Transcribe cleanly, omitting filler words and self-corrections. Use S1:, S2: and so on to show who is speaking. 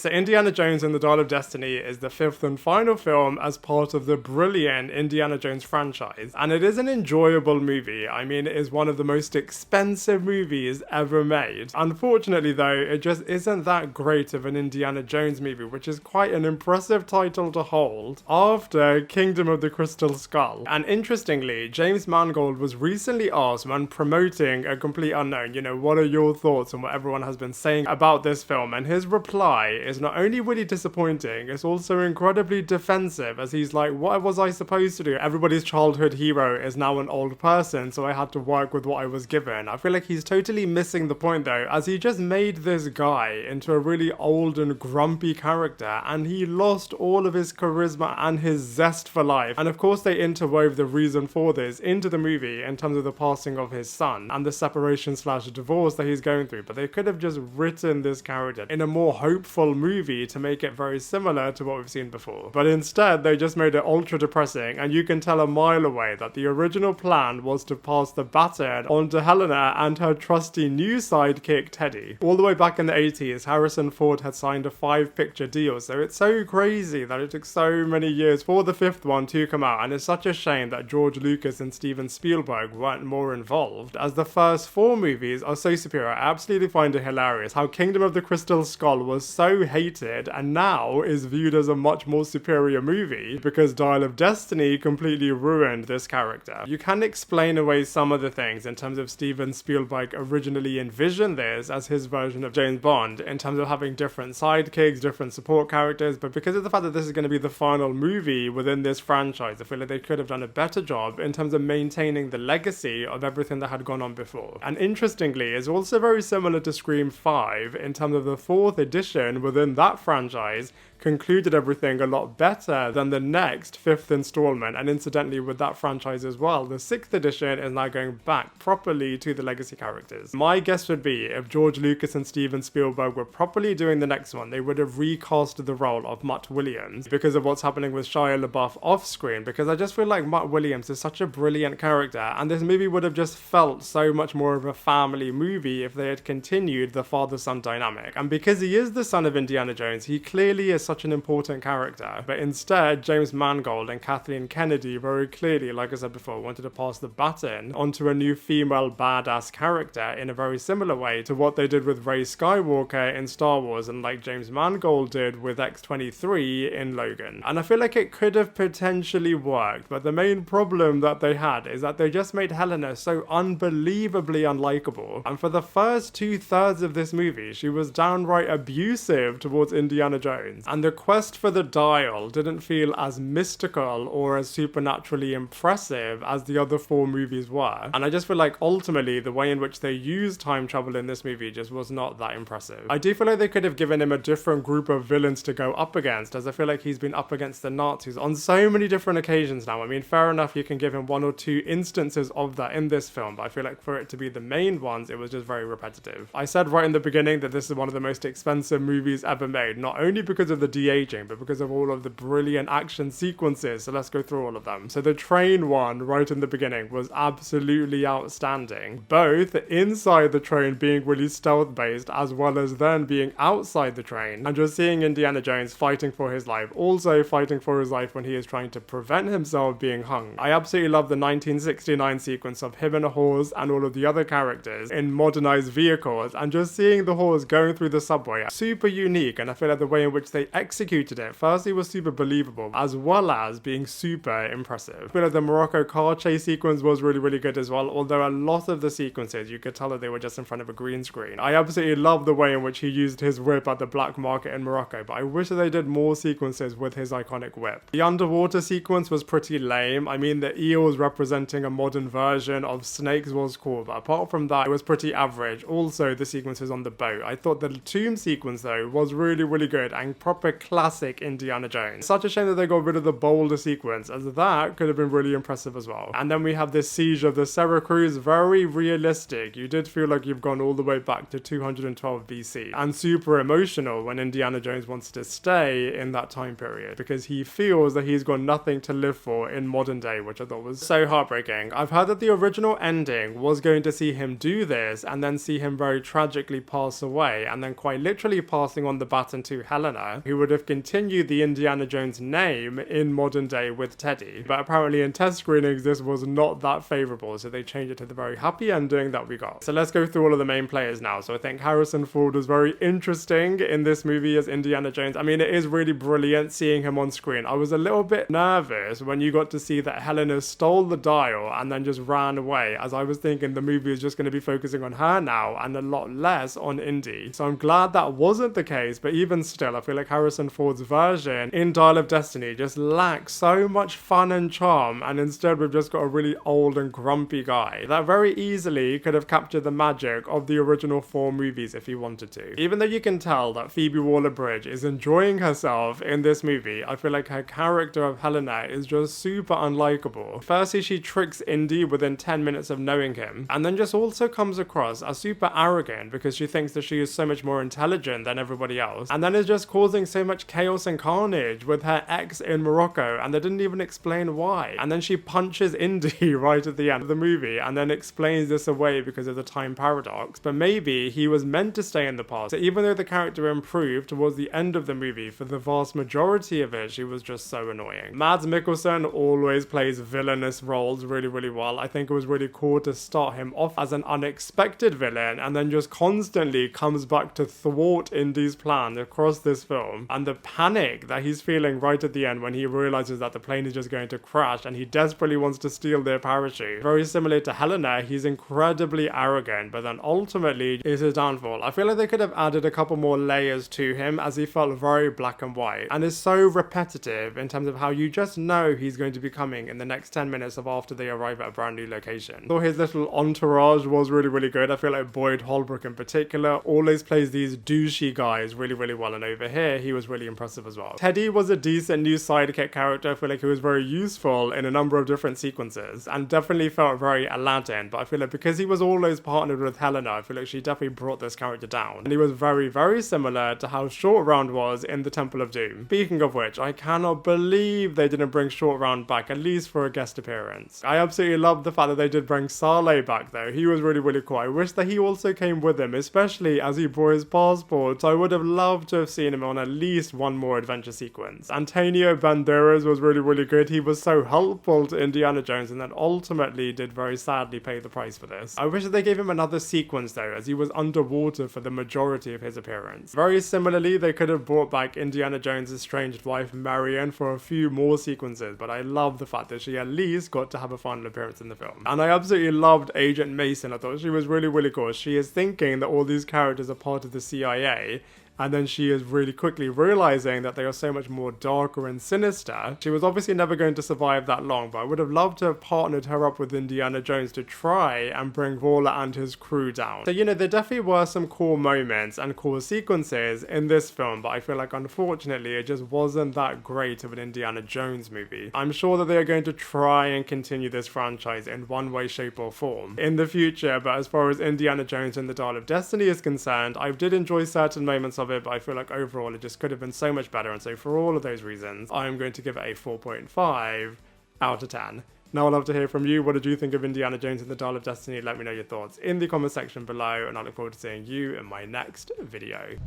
S1: So Indiana Jones and the Dial of Destiny is the 5th and final film as part of the brilliant Indiana Jones franchise, and it is an enjoyable movie. I mean, it is one of the most expensive movies ever made. Unfortunately though, it just isn't that great of an Indiana Jones movie, which is quite an impressive title to hold after Kingdom of the Crystal Skull. And interestingly, James Mangold was recently asked when promoting A Complete Unknown, what are your thoughts on what everyone has been saying about this film? And his reply is not only really disappointing, it's also incredibly defensive, as he's like, what was I supposed to do? Everybody's childhood hero is now an old person, so I had to work with what I was given. I feel like he's totally missing the point though, as he just made this guy into a really old and grumpy character, and he lost all of his charisma and his zest for life. And of course they interwove the reason for this into the movie in terms of the passing of his son and the separation / divorce that he's going through, but they could have just written this character in a more hopeful movie to make it very similar to what we've seen before. But instead they just made it ultra depressing, and you can tell a mile away that the original plan was to pass the baton on to Helena and her trusty new sidekick Teddy. All the way back in the 80s, Harrison Ford had signed a 5-picture deal, so it's so crazy that it took so many years for the 5th one to come out, and it's such a shame that George Lucas and Steven Spielberg weren't more involved, as the first 4 movies are so superior. I absolutely find it hilarious how Kingdom of the Crystal Skull was so hated and now is viewed as a much more superior movie because Dial of Destiny completely ruined this character. You can explain away some of the things in terms of Steven Spielberg originally envisioned this as his version of James Bond, in terms of having different sidekicks, different support characters, but because of the fact that this is going to be the final movie within this franchise, I feel like they could have done a better job in terms of maintaining the legacy of everything that had gone on before. And interestingly, it's also very similar to Scream 5 in terms of the 4th edition within that franchise concluded everything a lot better than the next 5th installment, and incidentally with that franchise as well, the 6th edition is now going back properly to the legacy characters. My guess would be if George Lucas and Steven Spielberg were properly doing the next one, they would have recast the role of Matt Williams because of what's happening with Shia LaBeouf off screen, because I just feel like Matt Williams is such a brilliant character, and this movie would have just felt so much more of a family movie if they had continued the father-son dynamic. And because he is the son of Indiana Jones, he clearly is such an important character, but instead James Mangold and Kathleen Kennedy very clearly, like I said before, wanted to pass the baton onto a new female badass character in a very similar way to what they did with Rey Skywalker in Star Wars, and like James Mangold did with X-23 in Logan. And I feel like it could have potentially worked, but the main problem that they had is that they just made Helena so unbelievably unlikable, and for the first 2/3 of this movie she was downright abusive towards Indiana Jones, and the quest for the dial didn't feel as mystical or as supernaturally impressive as the other 4 movies were. And I just feel like ultimately the way in which they used time travel in this movie just was not that impressive. I do feel like they could have given him a different group of villains to go up against, as I feel like he's been up against the Nazis on so many different occasions now. I mean, fair enough, you can give him 1 or 2 instances of that in this film, but I feel like for it to be the main ones, it was just very repetitive. I said right in the beginning that this is one of the most expensive movies ever made, not only because of the de-aging, but because of all of the brilliant action sequences, so let's go through all of them. So the train one right in the beginning was absolutely outstanding, both inside the train being really stealth based as well as then being outside the train and just seeing Indiana Jones fighting for his life, also fighting for his life when he is trying to prevent himself being hung. I absolutely love the 1969 sequence of him and a horse and all of the other characters in modernized vehicles, and just seeing the horse going through the subway, super unique, and I feel like the way in which they executed it firstly was super believable as well as being super impressive. I feel like the Morocco car chase sequence was really good as well, although a lot of the sequences you could tell that they were just in front of a green screen. I absolutely love the way in which he used his whip at the black market in Morocco, but I wish that they did more sequences with his iconic whip. The underwater sequence was pretty lame. I mean, the eels representing a modern version of snakes was cool, but apart from that it was pretty average. Also the sequences on the boat, I thought the tomb sequence though was really good and proper classic Indiana Jones. Such a shame that they got rid of the boulder sequence, as that could have been really impressive as well. And then we have this siege of the Syracuse, very realistic. You did feel like you've gone all the way back to 212 BC, and super emotional when Indiana Jones wants to stay in that time period because he feels that he's got nothing to live for in modern day, which I thought was so heartbreaking. I've heard that the original ending was going to see him do this and then see him very tragically pass away, and then quite literally passing on on the baton to Helena, who would have continued the Indiana Jones name in modern day with Teddy. But apparently in test screenings, this was not that favorable, so they changed it to the very happy ending that we got. So let's go through all of the main players now. So I think Harrison Ford was very interesting in this movie as Indiana Jones. I mean, it is really brilliant seeing him on screen. I was a little bit nervous when you got to see that Helena stole the dial and then just ran away, as I was thinking the movie is just going to be focusing on her now and a lot less on Indy. So I'm glad that wasn't the case, but even still, I feel like Harrison Ford's version in Dial of Destiny just lacks so much fun and charm, and instead we've just got a really old and grumpy guy that very easily could have captured the magic of the original 4 movies if he wanted to. Even though you can tell that Phoebe Waller-Bridge is enjoying herself in this movie, I feel like her character of Helena is just super unlikable. Firstly, she tricks Indy within 10 minutes of knowing him, and then just also comes across as super arrogant because she thinks that she is so much more intelligent than everybody else, and then is just causing so much chaos and carnage with her ex in Morocco, and they didn't even explain why. And then she punches Indy right at the end of the movie and then explains this away because of the time paradox, but maybe he was meant to stay in the past. So even though the character improved towards the end of the movie, for the vast majority of it, she was just so annoying. Mads Mikkelsen always plays villainous roles really, really well. I think it was really cool to start him off as an unexpected villain and then just constantly comes back to thwart Indy's plan across this film. And the panic that he's feeling right at the end when he realizes that the plane is just going to crash and he desperately wants to steal their parachute. Very similar to Helena, he's incredibly arrogant, but then ultimately is his downfall. I feel like they could have added a couple more layers to him, as he felt very black and white and is so repetitive in terms of how you just know he's going to be coming in the next 10 minutes of after they arrive at a brand new location. So his little entourage was really, really good. I feel like Boyd Holbrook in particular always plays these douchey guys really, really well, and over here he was really impressive as well. Teddy was a decent new sidekick character. I feel like he was very useful in a number of different sequences and definitely felt very Aladdin, but I feel like because he was always partnered with Helena, I feel like she definitely brought this character down. And he was very, very similar to how Short Round was in the Temple of Doom. Speaking of which, I cannot believe they didn't bring Short Round back, at least for a guest appearance. I absolutely love the fact that they did bring Saleh back though. He was really, really cool. I wish that he also came with him, especially as he brought his passport. So I would have loved to have seen him on at least one more adventure sequence. Antonio Banderas was really, really good. He was so helpful to Indiana Jones and then ultimately did very sadly pay the price for this. I wish that they gave him another sequence though, as he was underwater for the majority of his appearance. Very similarly, they could have brought back Indiana Jones' estranged wife Marion for a few more sequences, but I love the fact that she at least got to have a final appearance in the film. And I absolutely loved Agent Mason. I thought she was really, really cool. She is thinking that all these characters are part of the CIA, and then she is really quickly realizing that they are so much more darker and sinister. She was obviously never going to survive that long, but I would have loved to have partnered her up with Indiana Jones to try and bring Voller and his crew down. So, you know, there definitely were some cool moments and cool sequences in this film, but I feel like unfortunately it just wasn't that great of an Indiana Jones movie. I'm sure that they are going to try and continue this franchise in one way, shape or form in the future, but as far as Indiana Jones and the Dial of Destiny is concerned, I did enjoy certain moments of it, but I feel like overall it just could have been so much better, and so for all of those reasons I'm going to give it a 4.5 out of 10. Now I'd love to hear from you. What did you think of Indiana Jones and the Dial of Destiny? Let me know your thoughts in the comment section below, and I look forward to seeing you in my next video.